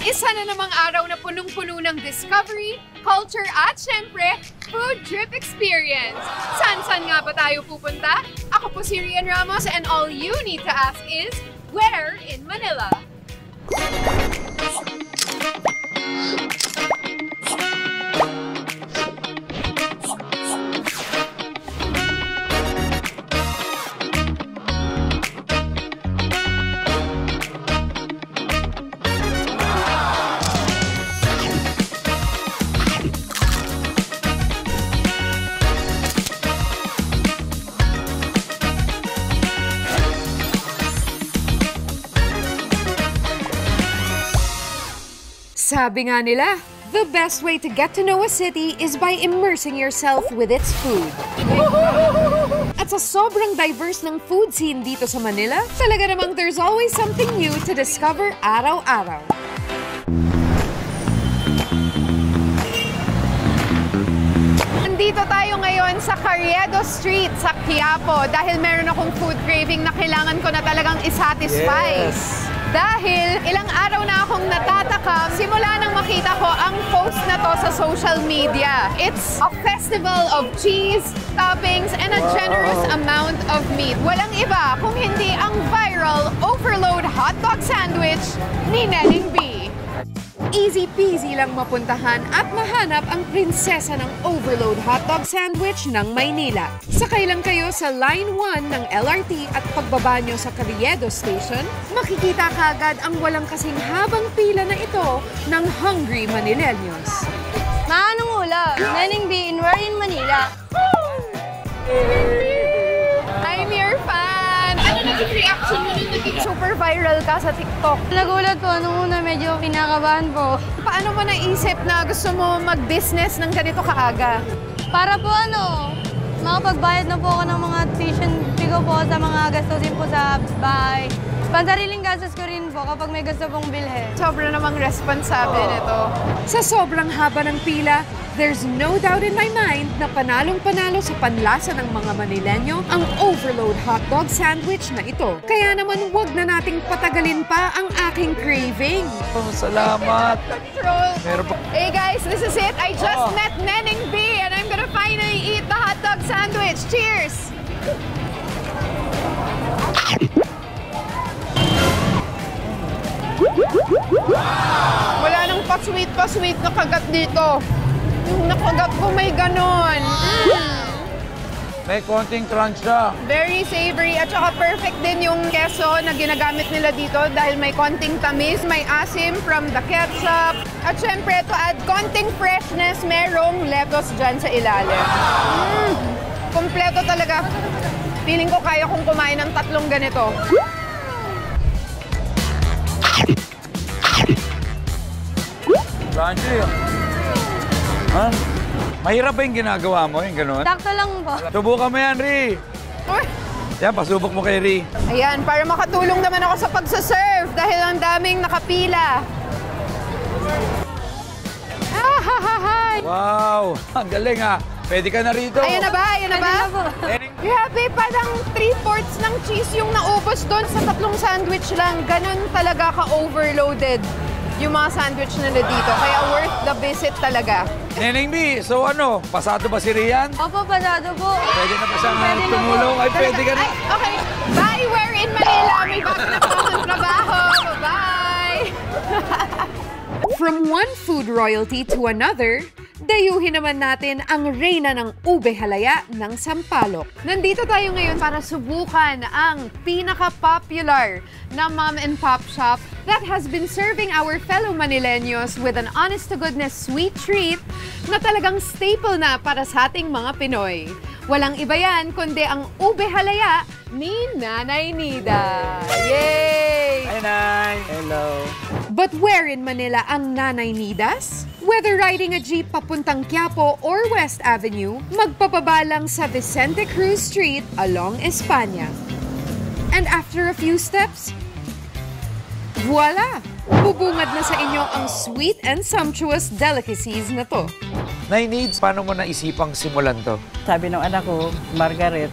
Isa na namang araw na punong-puno ng discovery, culture at syempre, food trip experience. Saan nga ba tayo pupunta? Ako po si Rian Ramos and all you need to ask is, where in Manila? Sabi nga nila, the best way to get to know a city is by immersing yourself with its food. At sa sobrang diverse ng food scene dito sa Manila, talaga namang there's always something new to discover araw-araw. Nandito tayo ngayon sa Carriedo Street sa Quiapo dahil meron akong food craving na kailangan ko na talagang isatisfy. Yes. Dahil ilang araw na akong natatakam simula nang makita ko ang post na to sa social media. It's a festival of cheese, toppings, and a generous amount of meat. Walang iba kung hindi ang viral overload hotdog sandwich ni Neneng B. Easy peasy lang mapuntahan at mahanap ang prinsesa ng overload hotdog sandwich ng Maynila. Sakay lang kayo sa Line 1 ng LRT at pagbaba nyo sa Carriedo Station, makikita kaagad ang walang kasing habang pila na ito ng hungry Manileños. Maanong ulam? Neneng B in where in Manila? I'm your fan! Ano naging reaction mo nung naging super viral ka sa TikTok? Nagulat po, nung una medyo kinakabahan po. Paano mo naisip na gusto mo mag-business ng ganito kaaga? Para po makapagbayad na po ako ng mga tuition fee ko po sa mga gastusin po sa bahay. Pansariling gastos ko rin po kapag may gusto pong bilhin. Sobra namang responsable nito. Sa sobrang haba ng pila, there's no doubt in my mind na panalong-panalo sa panlasa ng mga Manileño ang overload hotdog sandwich na ito. Kaya naman wag na nating patagalin pa ang aking craving. Oh, salamat. Control. Meron pa. Hey guys, this is it. I just met Neneng B and I'm gonna finally eat the hotdog sandwich. Cheers! Wala nang pa-sweet na kagat dito. Yung nakagat ko may ganon. May konting crunch na. Very savory at saka perfect din yung keso na ginagamit nila dito dahil may konting tamis, may asim from the ketchup. At syempre, to add konting freshness, merong lettuce dyan sa ilalim. Kompleto talaga. Feeling ko kaya kong kumain ng 3 ganito. Crunchy. Ha? Mahirap ba yung ginagawa mo, yung gano'n? Sakto lang po. Subukan mo yan, Ri. Yan, pasubok mo kay Ri. Ayan, para makatulong naman ako sa pagsaserve dahil ang daming nakapila. Wow, ang galing ha. Pwede ka na rito. Ayan na ba? Ayan na ba? Grabe, parang 3/4 ng cheese yung naubos doon sa 3 sandwich lang. Ganon talaga ka-overloaded yung mga sandwich na dito. Kaya worth the visit talaga. Neneng B, so ano, pasado ba si Rian? Opo, pasado po. Pwede na pa siyang tumulong. Ay, pwede ka na. Ay, okay. Bye, we're in Manila. May bago na akong trabaho. Bye! From one food royalty to another, dayuhin naman natin ang reyna ng ube halaya ng Sampaloc. Nandito tayo ngayon para subukan ang pinaka-popular na mom and pop shop that has been serving our fellow Manileños with an honest-to-goodness sweet treat na talagang staple na para sa ating mga Pinoy. Walang iba yan kundi ang ube halaya ni Nanay Nida. Yay! Hi, Nay! Hello! But where in Manila ang Nanay Nidas? Whether riding a jeep papuntang Quiapo or West Avenue, magpapaba lang sa Vicente Cruz Street along España. And after a few steps, voila! Bubungad na sa inyo ang sweet and sumptuous delicacies na to. Nay Needs, paano mo naisipang simulan to? Sabi ng anak ko, Margaret,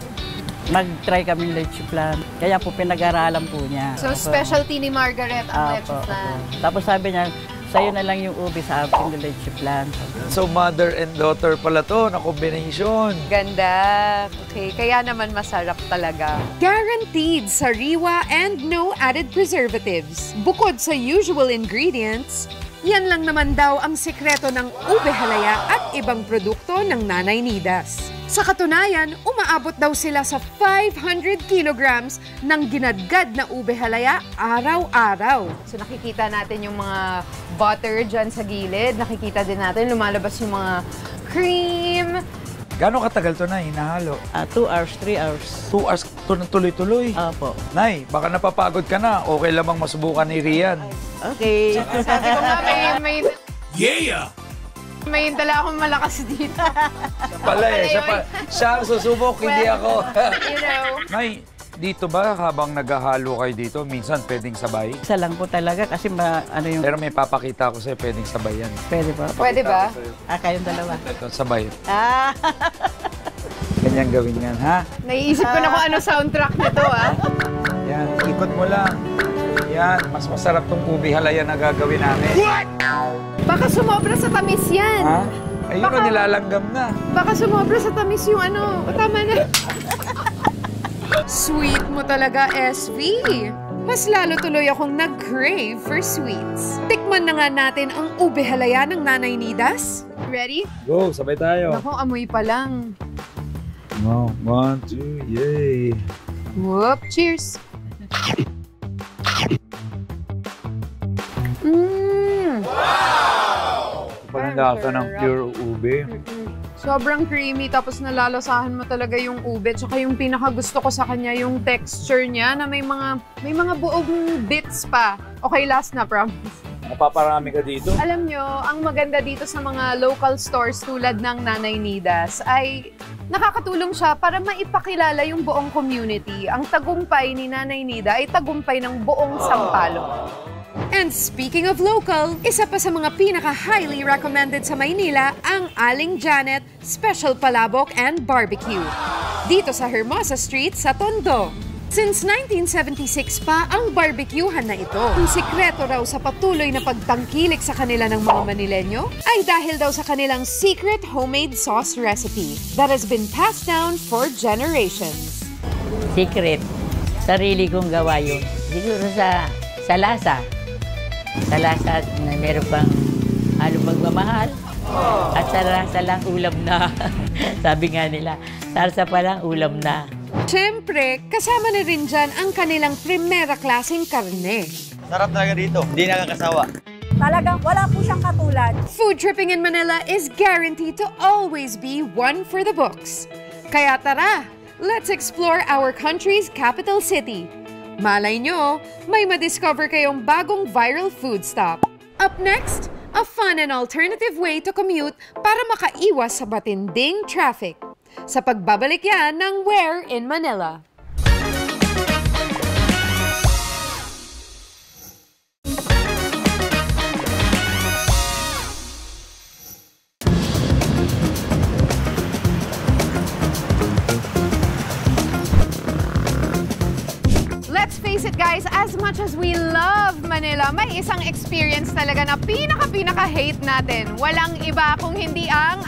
mag-try kami leche flan. Kaya po pinag-aralan po niya. So, specialty ni Margaret ang leche Opo, flan. opo. Tapos sabi niya, sa'yo na lang yung ube sa ating leche flan. So, mother and daughter pala to na combination. Ganda. Okay, kaya naman masarap talaga. Guaranteed sariwa and no added preservatives. Bukod sa usual ingredients, yan lang naman daw ang sikreto ng ube halaya at ibang produkto ng Nanay Nidas. Sa katunayan, umaabot daw sila sa 500 kilograms ng ginadgad na ube halaya araw-araw. So nakikita natin yung mga butter dyan sa gilid. Nakikita din natin lumalabas yung mga cream. Gano'ng katagal to na hinahalo? 2 hours, 3 hours. 2 hours to na tuloy-tuloy. Opo. Nay, baka napapagod ka na. Okay lamang masubukan ni Rian. Okay. Sabi ko nga, Yeah! may dala akong malakas dito. Pala eh. Siya ang susubok, hindi ako. You know. Nay, dito ba habang naghahalo kayo dito, minsan pwedeng sabay? Isa lang po talaga kasi ano yung... Pero may papakita ko sa'yo, pwedeng sabay yan. Pwede ba? Pwede ba? Kayong dalawa. Ito, sabay. Ah! Ganyan gawin yan, ha? Naiisip ko na kung ano soundtrack nito, ah. Yan, ikot mo lang. Yan, mas masarap tong ubi halaya na gagawin namin. Baka sumobra sa tamis yan. Ha? Ayun o, nilalanggam na. Baka sumobra sa tamis yung ano. O, tama na. Sweet mo talaga, SV. Mas lalo tuloy akong nag-crave for sweets. Tikman na nga natin ang ube halaya ng Nanay Nidas. Ready? Go, sabay tayo. Naku, amoy pa lang. No, 1, 2, yay. Whoop, cheers. Parang lasa ng pure ube. Sobrang creamy, tapos nalalasahan mo talaga yung ube. Tsaka yung pinakagusto ko sa kanya, yung texture niya na may mga buong bits pa. Okay, last na, promise. Napaparami ka dito? Alam nyo, ang maganda dito sa mga local stores tulad ng Nanay Nidas ay nakakatulong siya para maipakilala yung buong community. Ang tagumpay ni Nanay Nida ay tagumpay ng buong Sampaloc. And speaking of local, isa pa sa mga pinaka-highly recommended sa Maynila ang Aling Janet Special Palabok and Barbecue. Dito sa Hermosa Street sa Tondo. Since 1976 pa ang barbecuehan na ito. Ang sikreto raw sa patuloy na pagtangkilik sa kanila ng mga Manileño ay dahil daw sa kanilang secret homemade sauce recipe that has been passed down for generations. Secret. Sarili kong gawa yun. Siguro sa lasa. Sa lasa na meron pang halong magmamahal. At sa lasa lang ulam na. Sabi nga nila, sarsa pa lang ulam na. Siyempre, kasama na rin dyan ang kanilang primera klaseng karne. Sarap talaga dito. Hindi nakakasawa. Talagang wala po siyang katulad. Food tripping in Manila is guaranteed to always be one for the books. Kaya tara, let's explore our country's capital city. Malay nyo, may madiscover kayong bagong viral food stop. Up next, a fun and alternative way to commute para makaiwas sa batinding traffic. Sa pagbabalik yan ng Where in Manila. Let's face it guys, as much as we love Manila, may isang experience talaga na pinaka-hate natin. Walang iba kung hindi ang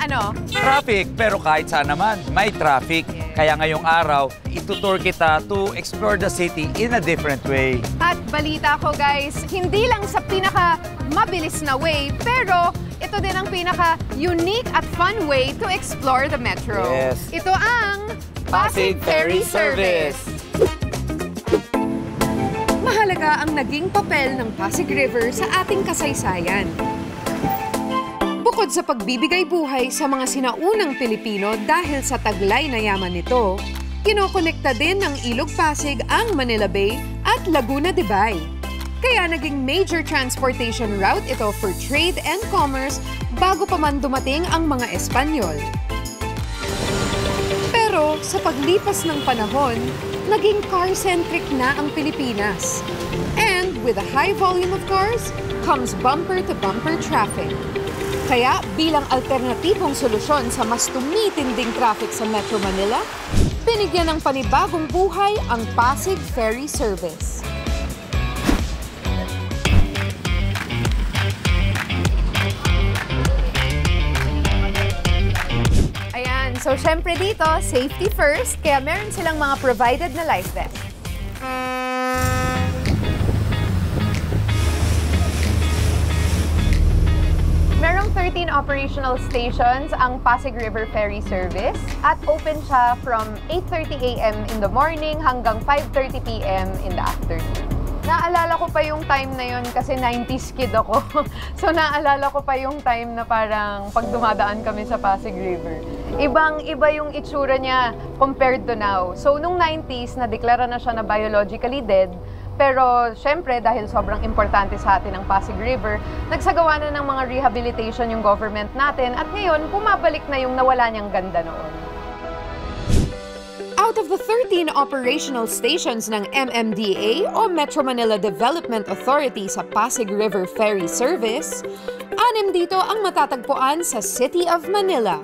Traffic, pero kahit saan naman, may traffic. Kaya ngayong araw, itutur kita to explore the city in a different way. At balita ko guys, hindi lang sa pinaka-mabilis na way, pero ito din ang pinaka-unique at fun way to explore the metro. Yes. Ito ang Pasig Ferry Service. Mahalaga ang naging papel ng Pasig River sa ating kasaysayan. Bukod sa pagbibigay buhay sa mga sinaunang Pilipino dahil sa taglay na yaman nito, kinokonekta din ng Ilog Pasig ang Manila Bay at Laguna de Bay. Kaya naging major transportation route ito for trade and commerce bago pa man dumating ang mga Espanyol. Pero sa paglipas ng panahon, naging car-centric na ang Pilipinas. And with a high volume of cars, comes bumper-to-bumper traffic. Kaya bilang alternatibong solusyon sa mas tumitinding traffic sa Metro Manila, binigyan ng panibagong buhay ang Pasig Ferry Service. Ayan, so syempre dito, safety first, kaya meron silang mga provided na life vest. Merong 13 operational stations ang Pasig River Ferry Service at open siya from 8:30 a.m. in the morning hanggang 5:30 p.m. in the afternoon. Naalala ko pa yung time na yun kasi 90s kid ako. So naalala ko pa yung time na parang pag dumadaan kami sa Pasig River. Ibang-iba yung itsura niya compared to now. So nung 90s, nadeklara na siya na biologically dead. Pero syempre, dahil sobrang importante sa atin ang Pasig River, nagsagawa na ng mga rehabilitation yung government natin at ngayon, pumabalik na yung nawala niyang ganda noon. Out of the 13 operational stations ng MMDA o Metro Manila Development Authority sa Pasig River Ferry Service, 6 dito ang matatagpuan sa City of Manila.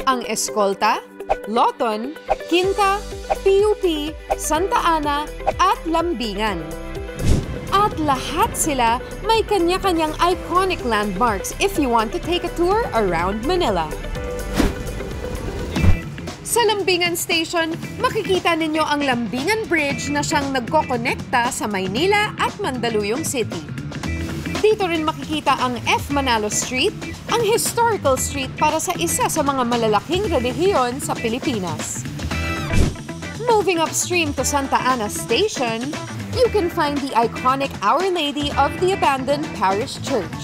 Ang Escolta, Loton, Quinta, PUP, Santa Ana at Lambingan. At lahat sila may kanya-kanyang iconic landmarks if you want to take a tour around Manila. Sa Lambingan Station, makikita ninyo ang Lambingan Bridge na siyang nagkokonekta sa Maynila at Mandaluyong City. Dito rin makikita ang F. Manalo Street, ang historical street para sa isa sa mga malalaking relihiyon sa Pilipinas. Moving upstream to Santa Ana Station, you can find the iconic Our Lady of the Abandoned Parish Church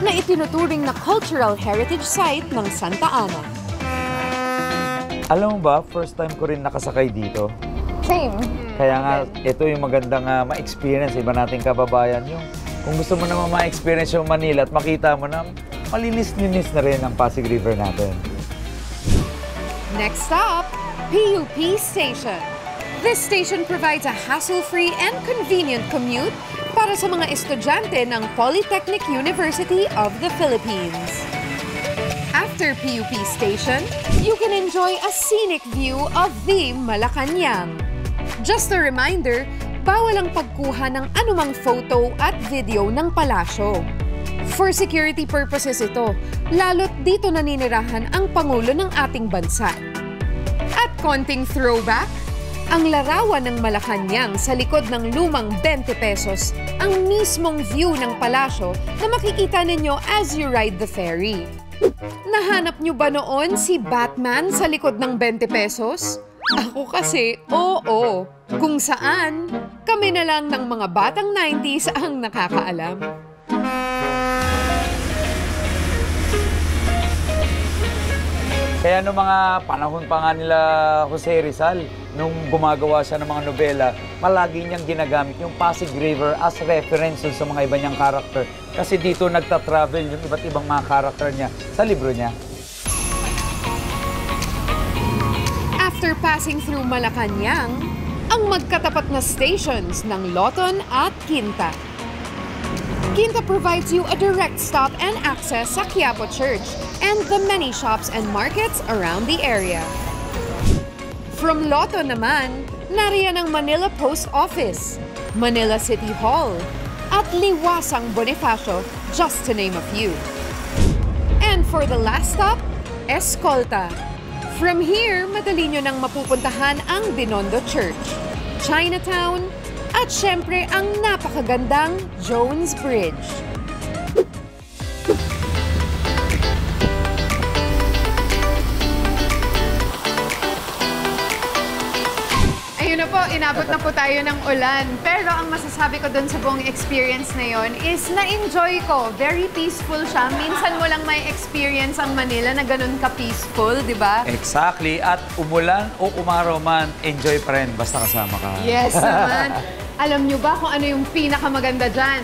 na itinuturing na cultural heritage site ng Santa Ana. Alam mo ba, first time ko rin nakasakay dito. Same. Kaya nga, ito yung magandang ma-experience. Iba nating kababayan yung kung gusto mo naman ma-experience yung Manila at makita mo na malinis-linis na rin ang Pasig River natin. Next stop, PUP Station. This station provides a hassle-free and convenient commute para sa mga estudyante ng Polytechnic University of the Philippines. After PUP Station, you can enjoy a scenic view of the Malacanang. Just a reminder, bawal ang pagkuha ng anumang photo at video ng palasyo. For security purposes ito, lalo't dito naninirahan ang Pangulo ng ating bansa. At konting throwback, ang larawan ng Malacanang sa likod ng lumang 20 pesos ang mismong view ng palasyo na makikita ninyo as you ride the ferry. Nahanap nyo ba noon si Batman sa likod ng 20 pesos? Ako kasi, oo. Kung saan, kami na lang ng mga batang 90s ang nakakaalam. Kaya noong mga panahon pa nga nila Jose Rizal, nung gumagawa siya ng mga nobela, palagi niyang ginagamit yung Pasig River as reference sa mga iba niyang karakter. Kasi dito nagta-travel yung iba't ibang mga karakter niya sa libro niya. After passing through Malacanang, ang magkatapat na stations ng Loton at Quinta. Quinta provides you a direct stop and access sa Quiapo Church and the many shops and markets around the area. From Loton naman, nariyan ang Manila Post Office, Manila City Hall, at Liwasang Bonifacio, just to name a few. And for the last stop, Escolta. From here, madali nyo nang mapupuntahan ang Binondo Church, Chinatown, at syempre ang napakagandang Jones Bridge. Ayun na po, inabot na po tayo ng ulan. Pero ang masasabi ko dun sa buong experience na yon is na-enjoy ko. Very peaceful siya. Minsan mo lang may experience ang Manila na ganun ka-peaceful, di ba? Exactly. At umulan o umaraw man, enjoy pa rin basta kasama ka. Yes naman. Alam nyo ba kung ano yung pinakamaganda dyan?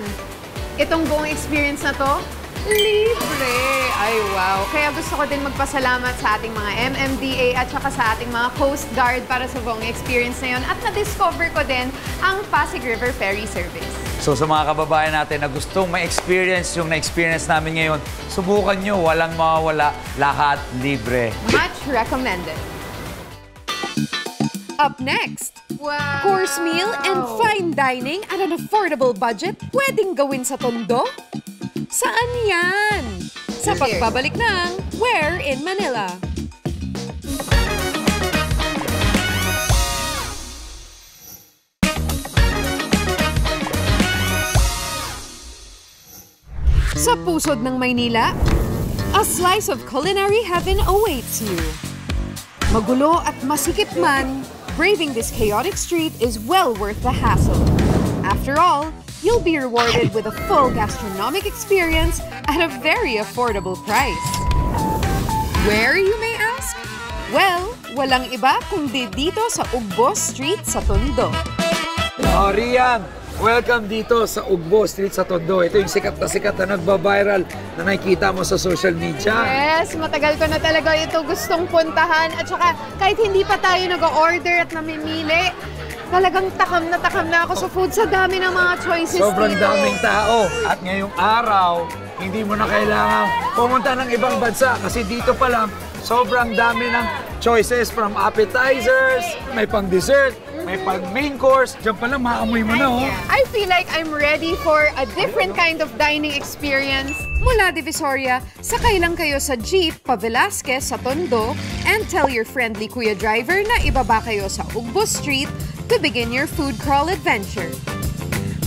Itong buong experience na to, libre! Ay, wow! Kaya gusto ko din magpasalamat sa ating mga MMDA at saka sa ating mga Coast Guard para sa buong experience na yun. At na-discover ko din ang Pasig River Ferry Service. So sa mga kababayan natin na gustong ma-experience yung na-experience namin ngayon, subukan nyo, walang mawawala, lahat libre. Much recommended. Up next, course meal and fine dining at an affordable budget pwedeng gawin sa Tondo? Saan yan? Sa pagbabalik ng Where in Manila. Sa pusod ng Maynila, a slice of culinary heaven awaits you. Magulo at masikip man, braving this chaotic street is well worth the hassle. After all, you'll be rewarded with a full gastronomic experience at a very affordable price. Where, you may ask? Well, walang iba kundi dito sa Ugbo Street sa Tondo. Oh, Rian, welcome dito sa Ugbo Street sa Tondo. Ito yung sikat na nagba-viral na nakikita mo sa social media. Yes, matagal ko na talaga ito gustong puntahan. At saka, kahit hindi pa tayo nag-order at namimili, talagang takam na ako sa food. Sa dami ng mga choices Sobrang dito. daming tao. At ngayong araw, hindi mo na kailangan pumunta ng ibang bansa kasi dito pa lang, sobrang dami ng choices from appetizers, may pang dessert, may pang main course. Diyan pa lang, maamoy mo na, oh. I feel like I'm ready for a different kind of dining experience. Mula Divisoria, sakay lang kayo sa jeep pa Velasquez sa Tondo and tell your friendly kuya driver na ibaba kayo sa Ugbo Street to begin your food crawl adventure.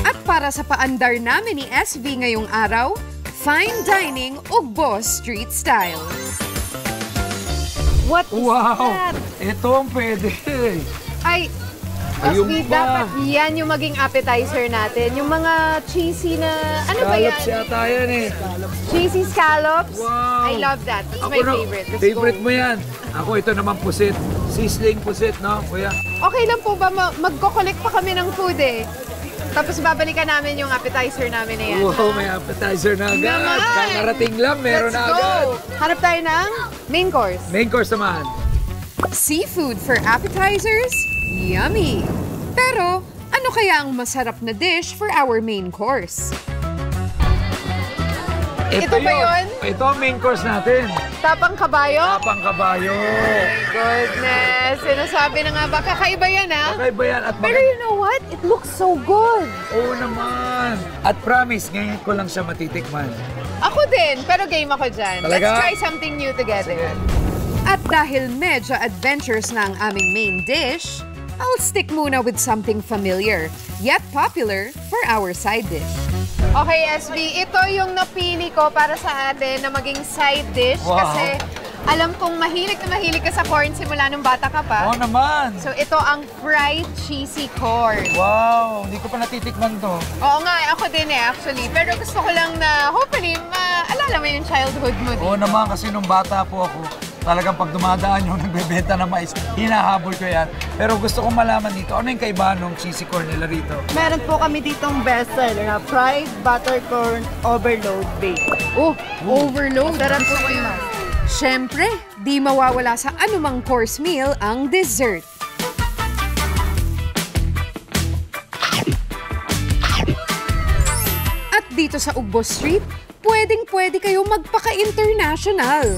At para sa paandar namin ni SV ngayong araw, fine dining Ugbo Street style. What is Wow! that? Ito ang pwede. Ay, Ayun SB, pa. dapat yan yung maging appetizer natin. Yung mga cheesy na, ano ba yan? Scallops yata yan eh. Cheesy scallops. Wow! I love that. That's Ako my na- favorite. Let's favorite go. mo yan. Ako, ito naman pusit. Sizzling pusit, no, kuya? Okay lang po ba magko-collect pa kami ng food eh? Tapos babalikan namin yung appetizer namin na yan. Wow, may appetizer na agad. Naman! Kakarating lang, meron Let's na go! agad. Hanap tayo ng main course. Main course naman. Seafood for appetizers? Yummy! Pero, ano kaya ang masarap na dish for our main course? Ito ba yun? Ito ang main course natin. Tapang kabayo? Tapang kabayo. Goodness, sinasabi na nga ba, kakaiba yan ha? Kakaiba yan. At Pero you know what? It looks so good. Oo naman. At promise, ngayon ko lang siya matitikman. Ako din, pero game ako dyan. Talaga? Let's try something new together. At dahil medyo adventurous na ang aming main dish, I'll stick muna with something familiar, yet popular for our side dish. Okay, SB, ito yung napili ko para sa atin na maging side dish. Wow. Kasi alam kong mahilig na mahilig ka sa corn simula nung bata ka pa. Oo naman. So ito ang fried cheesy corn. Wow, hindi ko pa natitikman to. Oo nga, ako din eh actually. Pero gusto ko lang na hopefully maalala mo yung childhood mo. Oo naman, kasi nung bata po ako, talagang pag dumadaan yung nagbebenta ng mais, hinahabol ko yan. Pero gusto kong malaman dito, ano yung kaibahan ng cheesy corn nila rito? Meron po kami ditong bestseller na fried buttercorn overload bake. Oh, overload. Sarap po yun. Siyempre, di mawawala sa anumang course meal ang dessert. At dito sa Ugbo Street, pwedeng-pwede kayo magpaka-international.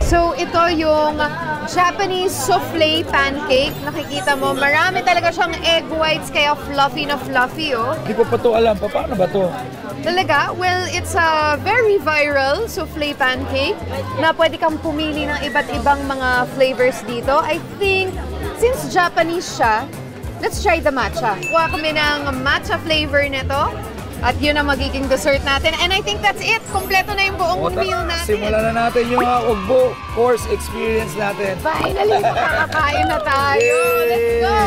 So, ito yung Japanese souffle pancake. Nakikita mo, marami talaga siyang egg whites, kaya fluffy na fluffy, oh. Hindi ko pa to alam. Paano ba to? Talaga? Well, it's a very viral souffle pancake na pwede kang pumili ng iba't ibang mga flavors dito. I think, since Japanese siya, let's try the matcha. Kuha kami ng matcha flavor nito. At yun ang magiging dessert natin. And I think that's it. Kompleto na yung buong meal natin. Simulan na natin yung Ugbo course experience natin. Finally, makakain na tayo. Let's go!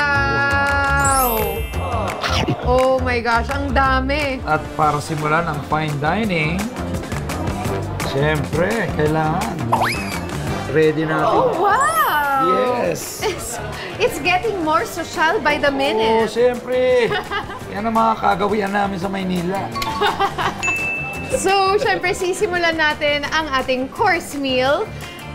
Wow! Oh my gosh, ang dami. At para simulan ang fine dining, siyempre, kailangan ready natin. Oh, wow! Yes! It's getting more social by the Oo, minute. siyempre. Yan ang mga kagawian namin sa Maynila. So, syempre, sisimulan natin ang ating course meal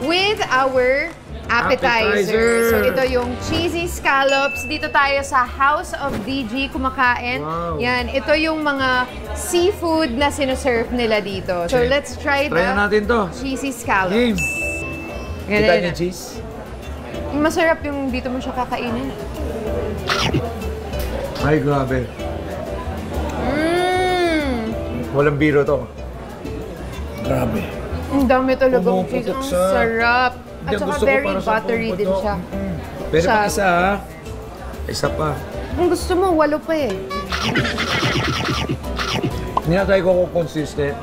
with our appetizer. So ito yung cheesy scallops. Dito tayo sa House of DG kumakain. Wow. Yan, ito yung mga seafood na sinuserve nila dito. So Okay. let's try na natin to. cheesy scallops. Game. Ganun Kita na. niyo cheese? Masarap yung dito mo siya kakainin. Ay, grabe. Mmm! Walang biro to. Grabe. Ang dami talagang cheese. Pumuputok Ang siya. sarap. Hindi, At saka gusto ko very para sa buttery din pumuputok. siya. Pero Siya. pag isa ha. Isa pa. Kung gusto mo, 8 pa eh. Hindi na tayo ko consistent.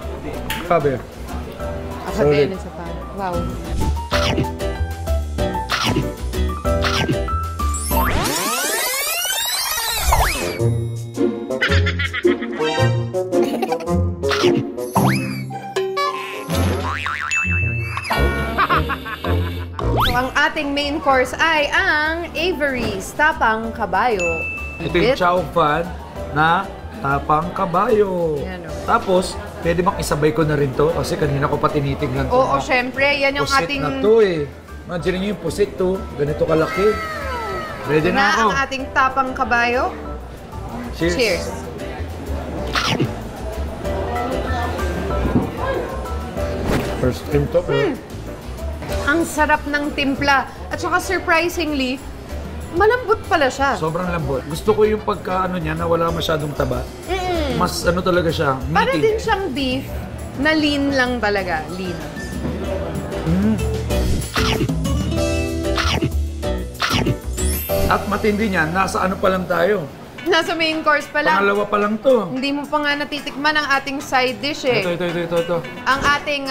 Grabe. Ako Solid. din, isa pa. Wow. So, ang ating main course ay ang Avery's Tapang Kabayo. Ito yung chow fan na tapang kabayo. Yan, o. Tapos, pwede bang isabay ko na rin to? Kasi kanina ko pa tinitignan to. Oo, syempre. Yan yung Pusit ating... na to eh. Imagine nyo yung pusit to. Ganito kalaki. Ready na ako. ang ating Tapang Kabayo. Cheers. Cheers. First time to. Ang sarap ng timpla. At saka surprisingly, malambot pala siya. Sobrang lambot. Gusto ko yung pagka-ano niya na wala masyadong taba. Mas ano talaga siya, Para meaty. din siyang beef na lean lang talaga. Lean. At matindi niyan, nasa ano pa lang tayo. Nasa main course pa lang. Pangalawa pa lang to. Hindi mo pa nga natitikman ang ating side dish eh. Ito. Ang ating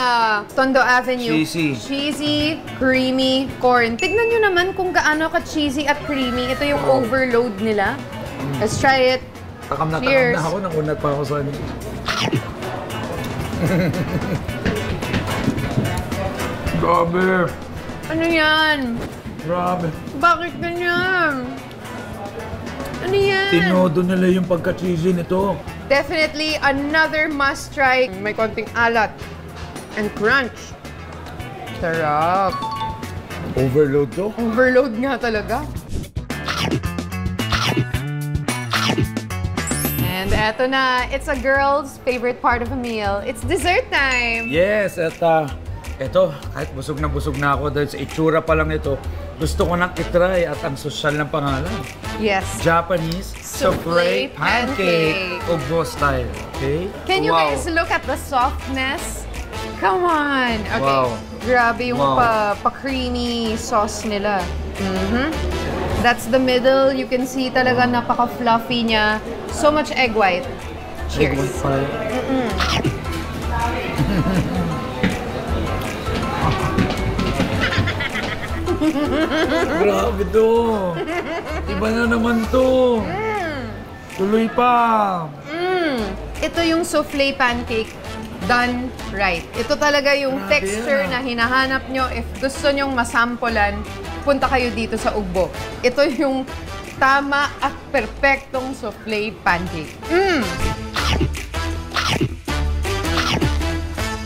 Tondo Avenue. Cheesy. Cheesy, creamy corn. Tignan nyo naman kung gaano ka-cheesy at creamy. Ito yung overload nila. Let's try it. Takam Cheers. na ako, nakunat pa ako sa ano. Grabe. Ano yan? Grabe. Bakit ganyan? Ano yan? Tinodo nila yung pagka-cheesy nito. Definitely another must-try. May konting alat and crunch. Sarap. Overload to. Overload nga talaga. And eto na, it's a girl's favorite part of a meal. It's dessert time. Yes, at eto, kahit busog na ako dahil sa itsura pa lang ito, gusto ko nang itry at ang sosyal ng pangalan. Yes. Japanese souffle pancake. Ugbo style, okay? Can you Wow. guys look at the softness? Come on. Okay. Wow. Grabe yung Wow. pa-creamy sauce nila. That's the middle. You can see talaga napaka-fluffy niya. So much egg white. Cheers. Grabe to. Iba na naman to. Tuloy pa. Ito yung souffle pancake done right. Ito talaga yung Grabe texture yan, na hinahanap nyo. If gusto nyong masampulan, punta kayo dito sa Ugbo. Ito yung tama at perpektong souffle pancake.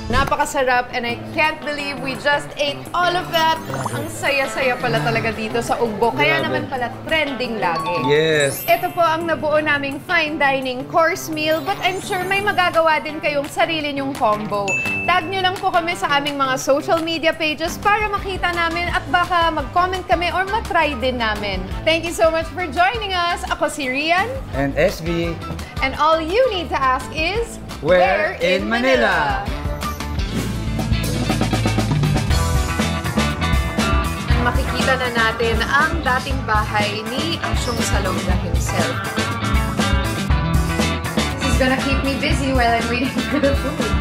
Napakasarap and I can't believe we just ate all of that. Ang saya-saya pala talaga dito sa Ugbo. Kaya Grabe. naman pala trending lagi. Yes. Ito po ang nabuo naming fine dining course meal, but I'm sure may magagawa din kayong sarili nyong combo. Tag nyo lang po kami sa aming mga social media pages para makita namin at baka mag-comment kami or matry din namin. Thank you so much for joining us. Ako si Rian, And SB, and all you need to ask is, Where in Manila? Makikita na natin ang dating bahay ni Asyong Salonga himself. This is gonna keep me busy while I'm waiting for the food.